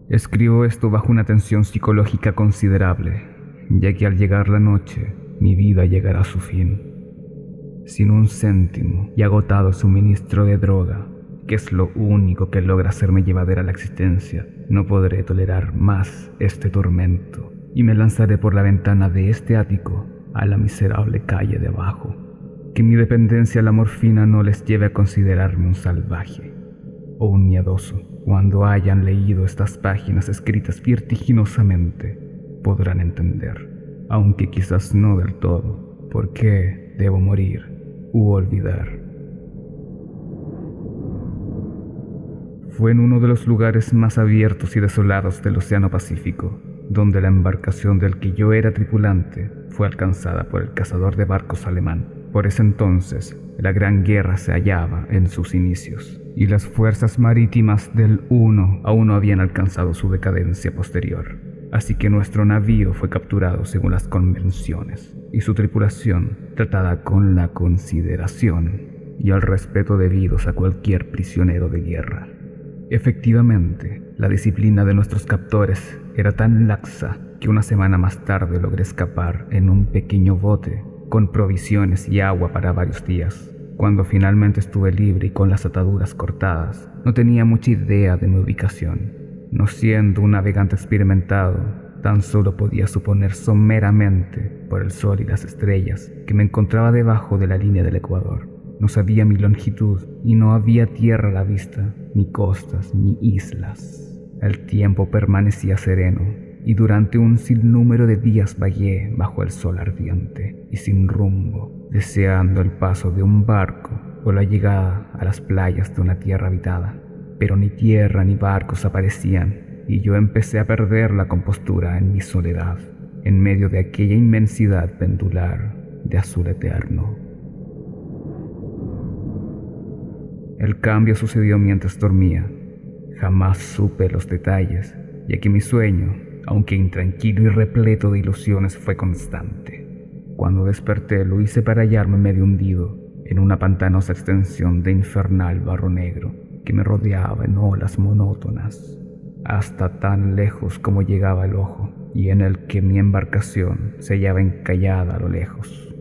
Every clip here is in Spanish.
Escribo esto bajo una tensión psicológica considerable, ya que al llegar la noche, mi vida llegará a su fin. Sin un céntimo y agotado el suministro de droga, que es lo único que logra hacerme llevadera la existencia, no podré tolerar más este tormento y me lanzaré por la ventana de este ático a la miserable calle de abajo. Que mi dependencia a la morfina no les lleve a considerarme un salvaje o un miedoso. Cuando hayan leído estas páginas escritas vertiginosamente, podrán entender, aunque quizás no del todo, por qué debo morir u olvidar. Fue en uno de los lugares más abiertos y desolados del Océano Pacífico, donde la embarcación del que yo era tripulante fue alcanzada por el cazador de barcos alemán. Por ese entonces, la Gran Guerra se hallaba en sus inicios, y las fuerzas marítimas del Uno aún no habían alcanzado su decadencia posterior. Así que nuestro navío fue capturado según las convenciones, y su tripulación tratada con la consideración y el respeto debidos a cualquier prisionero de guerra. Efectivamente, la disciplina de nuestros captores era tan laxa que una semana más tarde logré escapar en un pequeño bote con provisiones y agua para varios días. Cuando finalmente estuve libre y con las ataduras cortadas, no tenía mucha idea de mi ubicación. No siendo un navegante experimentado, tan solo podía suponer someramente, por el sol y las estrellas, que me encontraba debajo de la línea del Ecuador. No sabía mi longitud y no había tierra a la vista, ni costas, ni islas. El tiempo permanecía sereno y durante un sinnúmero de días vagué bajo el sol ardiente y sin rumbo, deseando el paso de un barco o la llegada a las playas de una tierra habitada. Pero ni tierra ni barcos aparecían y yo empecé a perder la compostura en mi soledad, en medio de aquella inmensidad pendular de azul eterno. El cambio sucedió mientras dormía. Jamás supe los detalles, ya que mi sueño, aunque intranquilo y repleto de ilusiones, fue constante. Cuando desperté lo hice para hallarme medio hundido en una pantanosa extensión de infernal barro negro que me rodeaba en olas monótonas, hasta tan lejos como llegaba el ojo, y en el que mi embarcación se hallaba encallada a lo lejos.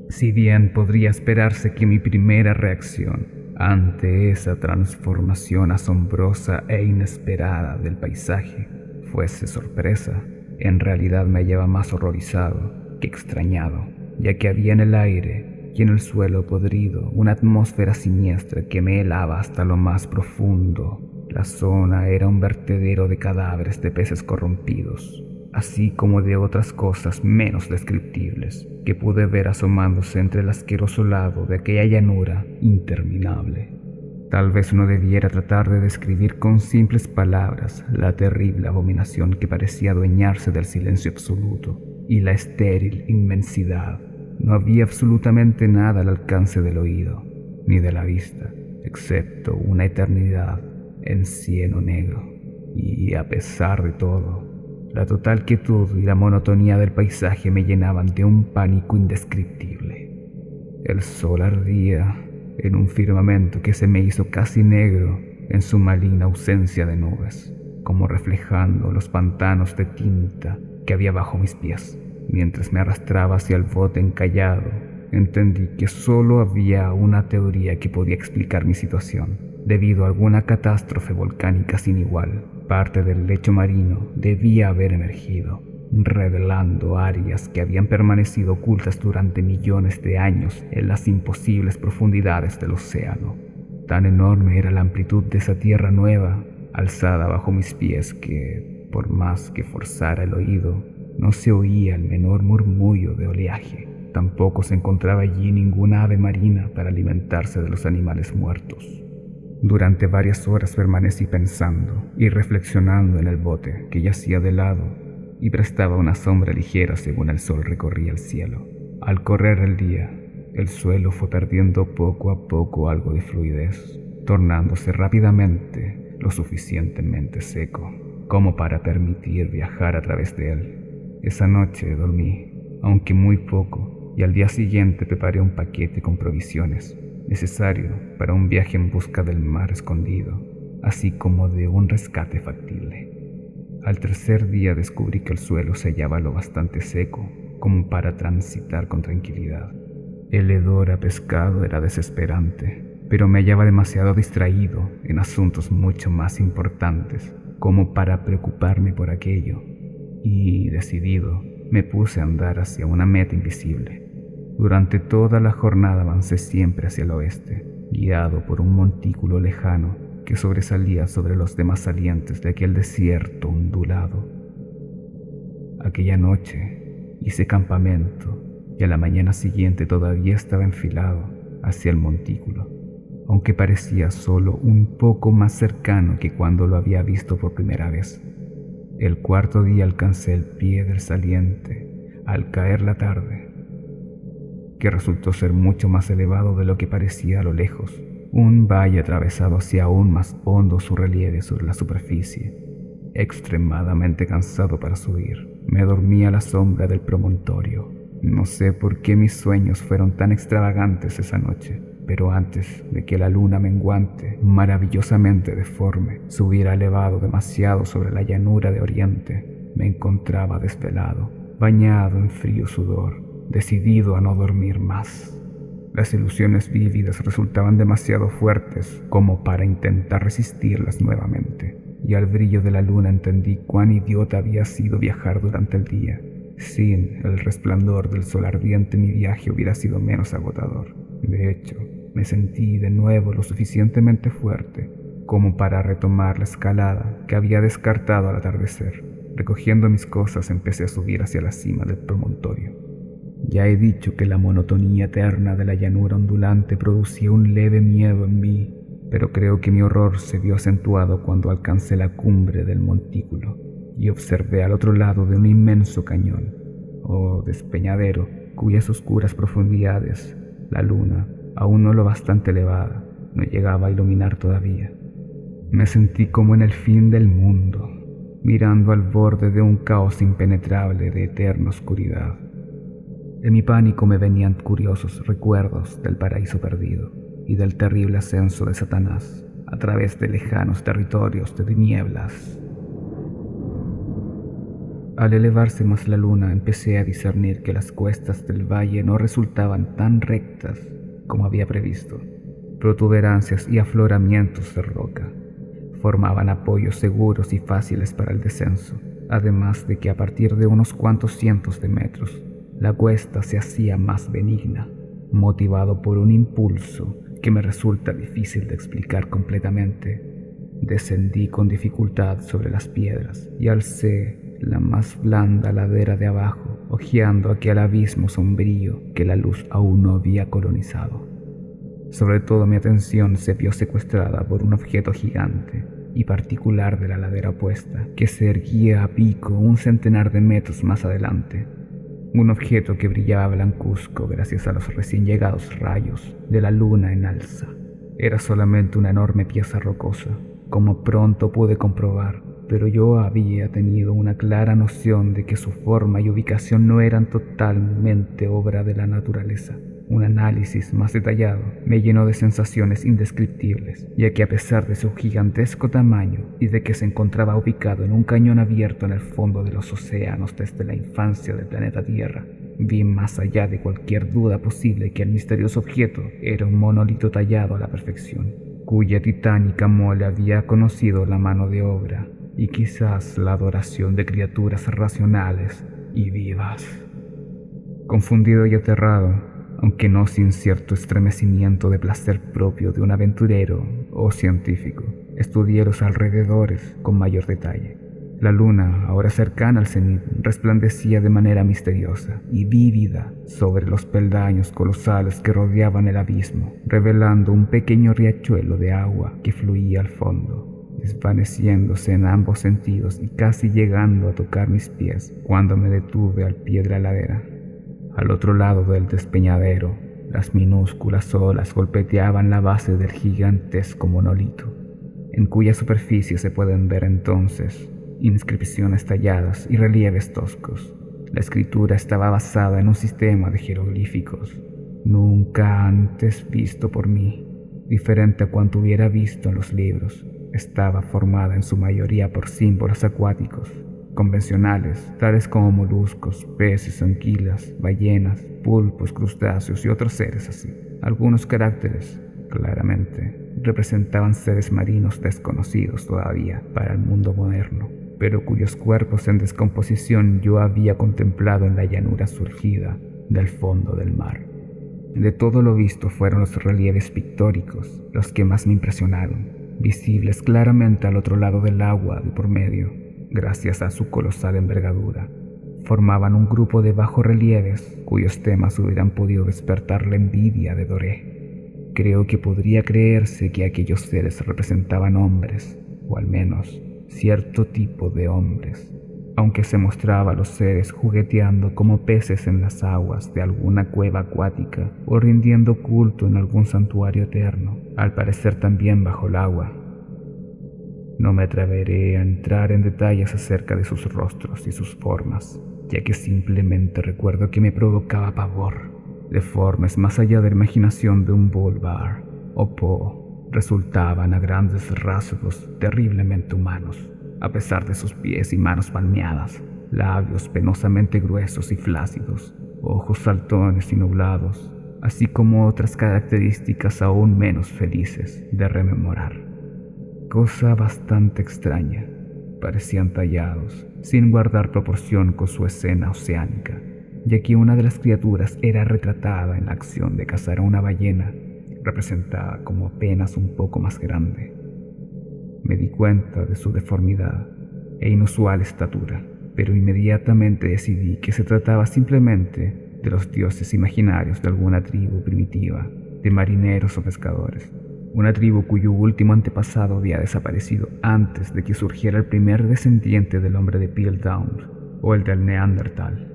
Si bien podría esperarse que mi primera reacción ante esa transformación asombrosa e inesperada del paisaje fuese sorpresa, en realidad me hallaba más horrorizado que extrañado, ya que había en el aire y en el suelo podrido una atmósfera siniestra que me helaba hasta lo más profundo. La zona era un vertedero de cadáveres de peces corrompidos, así como de otras cosas menos descriptibles que pude ver asomándose entre el asqueroso lado de aquella llanura interminable. Tal vez no debiera tratar de describir con simples palabras la terrible abominación que parecía adueñarse del silencio absoluto y la estéril inmensidad. No había absolutamente nada al alcance del oído ni de la vista, excepto una eternidad en cieno negro. Y a pesar de todo, la total quietud y la monotonía del paisaje me llenaban de un pánico indescriptible. El sol ardía en un firmamento que se me hizo casi negro en su maligna ausencia de nubes, como reflejando los pantanos de tinta que había bajo mis pies. Mientras me arrastraba hacia el bote encallado, entendí que solo había una teoría que podía explicar mi situación. Debido a alguna catástrofe volcánica sin igual, parte del lecho marino debía haber emergido, revelando áreas que habían permanecido ocultas durante millones de años en las imposibles profundidades del océano. Tan enorme era la amplitud de esa tierra nueva, alzada bajo mis pies, que, por más que forzara el oído, no se oía el menor murmullo de oleaje. Tampoco se encontraba allí ninguna ave marina para alimentarse de los animales muertos. Durante varias horas permanecí pensando y reflexionando en el bote que yacía de lado y prestaba una sombra ligera según el sol recorría el cielo. Al correr el día, el suelo fue perdiendo poco a poco algo de fluidez, tornándose rápidamente lo suficientemente seco como para permitir viajar a través de él. Esa noche dormí, aunque muy poco, y al día siguiente preparé un paquete con provisiones necesario para un viaje en busca del mar escondido, así como de un rescate factible. Al tercer día descubrí que el suelo se hallaba lo bastante seco como para transitar con tranquilidad. El hedor a pescado era desesperante, pero me hallaba demasiado distraído en asuntos mucho más importantes como para preocuparme por aquello, y decidido, me puse a andar hacia una meta invisible. Durante toda la jornada avancé siempre hacia el oeste, guiado por un montículo lejano que sobresalía sobre los demás salientes de aquel desierto ondulado. Aquella noche hice campamento y a la mañana siguiente todavía estaba enfilado hacia el montículo, aunque parecía solo un poco más cercano que cuando lo había visto por primera vez. El cuarto día alcancé el pie del saliente al caer la tarde, que resultó ser mucho más elevado de lo que parecía a lo lejos. Un valle atravesado hacía aún más hondo su relieve sobre la superficie. Extremadamente cansado para subir, me dormí a la sombra del promontorio. No sé por qué mis sueños fueron tan extravagantes esa noche, pero antes de que la luna menguante, maravillosamente deforme, se hubiera elevado demasiado sobre la llanura de oriente, me encontraba desvelado, bañado en frío sudor, decidido a no dormir más. Las ilusiones vívidas resultaban demasiado fuertes como para intentar resistirlas nuevamente, y al brillo de la luna entendí cuán idiota había sido viajar durante el día. Sin el resplandor del sol ardiente mi viaje hubiera sido menos agotador. De hecho, me sentí de nuevo lo suficientemente fuerte como para retomar la escalada que había descartado al atardecer. Recogiendo mis cosas empecé a subir hacia la cima del promontorio. Ya he dicho que la monotonía eterna de la llanura ondulante producía un leve miedo en mí, pero creo que mi horror se vio acentuado cuando alcancé la cumbre del montículo y observé al otro lado de un inmenso cañón, o despeñadero, cuyas oscuras profundidades la luna, aún no lo bastante elevada, no llegaba a iluminar todavía. Me sentí como en el fin del mundo, mirando al borde de un caos impenetrable de eterna oscuridad. En mi pánico me venían curiosos recuerdos del paraíso perdido y del terrible ascenso de Satanás a través de lejanos territorios de tinieblas. Al elevarse más la luna, empecé a discernir que las cuestas del valle no resultaban tan rectas como había previsto. Protuberancias y afloramientos de roca formaban apoyos seguros y fáciles para el descenso, además de que a partir de unos cuantos cientos de metros, la cuesta se hacía más benigna, motivado por un impulso que me resulta difícil de explicar completamente. Descendí con dificultad sobre las piedras y alcé la más blanda ladera de abajo, hojeando aquel abismo sombrío que la luz aún no había colonizado. Sobre todo mi atención se vio secuestrada por un objeto gigante y particular de la ladera opuesta, que se erguía a pico un centenar de metros más adelante. Un objeto que brillaba blancuzco gracias a los recién llegados rayos de la luna en alza. Era solamente una enorme pieza rocosa, como pronto pude comprobar, pero yo había tenido una clara noción de que su forma y ubicación no eran totalmente obra de la naturaleza. Un análisis más detallado me llenó de sensaciones indescriptibles, ya que a pesar de su gigantesco tamaño y de que se encontraba ubicado en un cañón abierto en el fondo de los océanos desde la infancia del planeta Tierra, vi más allá de cualquier duda posible que el misterioso objeto era un monolito tallado a la perfección, cuya titánica mole había conocido la mano de obra y quizás la adoración de criaturas racionales y vivas. Confundido y aterrado, aunque no sin cierto estremecimiento de placer propio de un aventurero o científico, estudié los alrededores con mayor detalle. La luna, ahora cercana al cenit, resplandecía de manera misteriosa y vívida sobre los peldaños colosales que rodeaban el abismo, revelando un pequeño riachuelo de agua que fluía al fondo, desvaneciéndose en ambos sentidos y casi llegando a tocar mis pies cuando me detuve al pie de la ladera. Al otro lado del despeñadero, las minúsculas olas golpeteaban la base del gigantesco monolito, en cuya superficie se pueden ver entonces inscripciones talladas y relieves toscos. La escritura estaba basada en un sistema de jeroglíficos, nunca antes visto por mí, diferente a cuanto hubiera visto en los libros, estaba formada en su mayoría por símbolos acuáticos convencionales, tales como moluscos, peces, anguilas, ballenas, pulpos, crustáceos y otros seres así. Algunos caracteres, claramente, representaban seres marinos desconocidos todavía para el mundo moderno, pero cuyos cuerpos en descomposición yo había contemplado en la llanura surgida del fondo del mar. De todo lo visto fueron los relieves pictóricos los que más me impresionaron, visibles claramente al otro lado del agua de por medio, gracias a su colosal envergadura. Formaban un grupo de bajorrelieves cuyos temas hubieran podido despertar la envidia de Doré. Creo que podría creerse que aquellos seres representaban hombres, o al menos cierto tipo de hombres, aunque se mostraba a los seres jugueteando como peces en las aguas de alguna cueva acuática o rindiendo culto en algún santuario eterno, al parecer también bajo el agua. No me atreveré a entrar en detalles acerca de sus rostros y sus formas, ya que simplemente recuerdo que me provocaba pavor. Deformes más allá de la imaginación de un bull bar o po, resultaban a grandes rasgos terriblemente humanos, a pesar de sus pies y manos palmeadas, labios penosamente gruesos y flácidos, ojos saltones y nublados, así como otras características aún menos felices de rememorar. Cosa bastante extraña, parecían tallados, sin guardar proporción con su escena oceánica, ya que una de las criaturas era retratada en la acción de cazar a una ballena, representada como apenas un poco más grande. Me di cuenta de su deformidad e inusual estatura, pero inmediatamente decidí que se trataba simplemente de los dioses imaginarios de alguna tribu primitiva, de marineros o pescadores. Una tribu cuyo último antepasado había desaparecido antes de que surgiera el primer descendiente del hombre de Piltdown o el del Neandertal.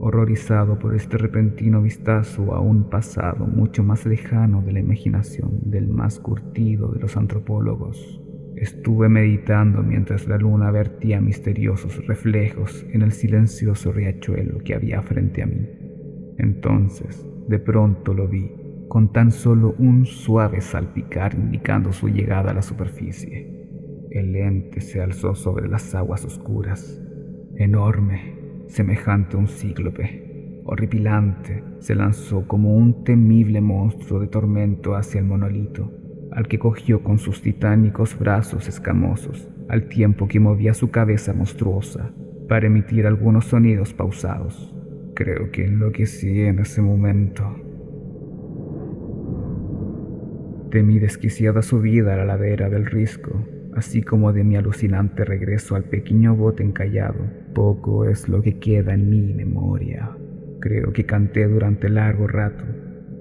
Horrorizado por este repentino vistazo a un pasado mucho más lejano de la imaginación del más curtido de los antropólogos, estuve meditando mientras la luna vertía misteriosos reflejos en el silencioso riachuelo que había frente a mí. Entonces, de pronto lo vi, con tan solo un suave salpicar indicando su llegada a la superficie. El ente se alzó sobre las aguas oscuras, enorme, semejante a un cíclope. Horripilante, se lanzó como un temible monstruo de tormento hacia el monolito, al que cogió con sus titánicos brazos escamosos, al tiempo que movía su cabeza monstruosa para emitir algunos sonidos pausados. Creo que enloquecí en ese momento. De mi desquiciada subida a la ladera del risco, así como de mi alucinante regreso al pequeño bote encallado, poco es lo que queda en mi memoria. Creo que canté durante largo rato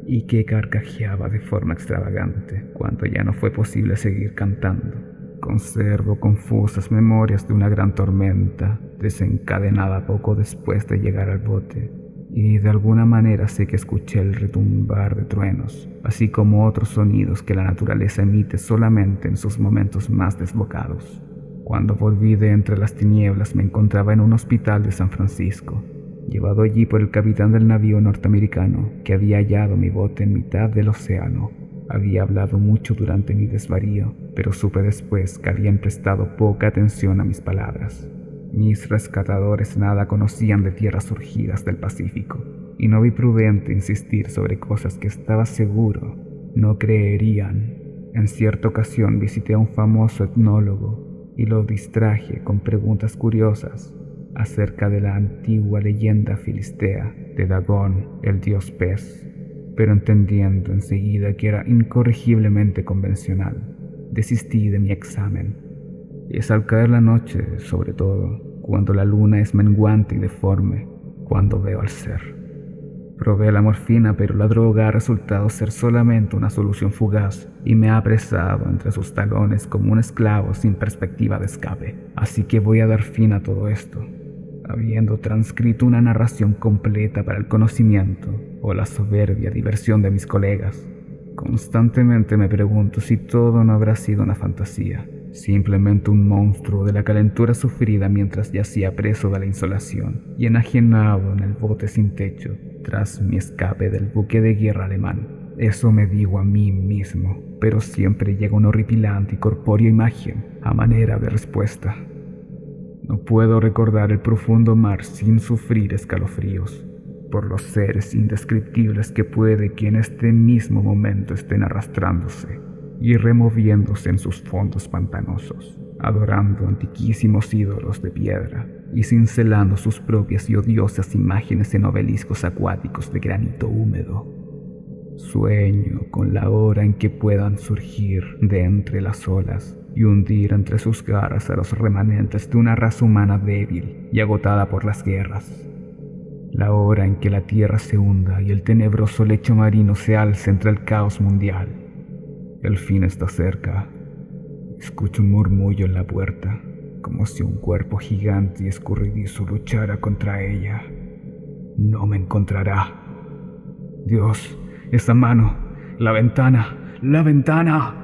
y que carcajeaba de forma extravagante cuando ya no fue posible seguir cantando. Conservo confusas memorias de una gran tormenta desencadenada poco después de llegar al bote, y de alguna manera sé que escuché el retumbar de truenos, así como otros sonidos que la naturaleza emite solamente en sus momentos más desbocados. Cuando volví de entre las tinieblas me encontraba en un hospital de San Francisco, llevado allí por el capitán del navío norteamericano que había hallado mi bote en mitad del océano. Había hablado mucho durante mi desvarío, pero supe después que habían prestado poca atención a mis palabras. Mis rescatadores nada conocían de tierras surgidas del Pacífico, y no vi prudente insistir sobre cosas que estaba seguro no creerían. En cierta ocasión visité a un famoso etnólogo y lo distraje con preguntas curiosas acerca de la antigua leyenda filistea de Dagón, el dios pez, pero entendiendo enseguida que era incorregiblemente convencional, desistí de mi examen. Es al caer la noche, sobre todo, cuando la luna es menguante y deforme, cuando veo al ser. Probé la morfina, pero la droga ha resultado ser solamente una solución fugaz y me ha apresado entre sus talones como un esclavo sin perspectiva de escape. Así que voy a dar fin a todo esto, habiendo transcrito una narración completa para el conocimiento o la soberbia diversión de mis colegas. Constantemente me pregunto si todo no habrá sido una fantasía, simplemente un monstruo de la calentura sufrida mientras yacía preso de la insolación y enajenado en el bote sin techo tras mi escape del buque de guerra alemán. Eso me digo a mí mismo, pero siempre llega una horripilante y corpórea imagen a manera de respuesta. No puedo recordar el profundo mar sin sufrir escalofríos por los seres indescriptibles que puede que en este mismo momento estén arrastrándose y removiéndose en sus fondos pantanosos, adorando antiquísimos ídolos de piedra y cincelando sus propias y odiosas imágenes en obeliscos acuáticos de granito húmedo. Sueño con la hora en que puedan surgir de entre las olas y hundir entre sus garras a los remanentes de una raza humana débil y agotada por las guerras. La hora en que la tierra se hunda y el tenebroso lecho marino se alce entre el caos mundial. El fin está cerca. Escucho un murmullo en la puerta, como si un cuerpo gigante y escurridizo luchara contra ella. No me encontrará. Dios, esa mano, la ventana, la ventana.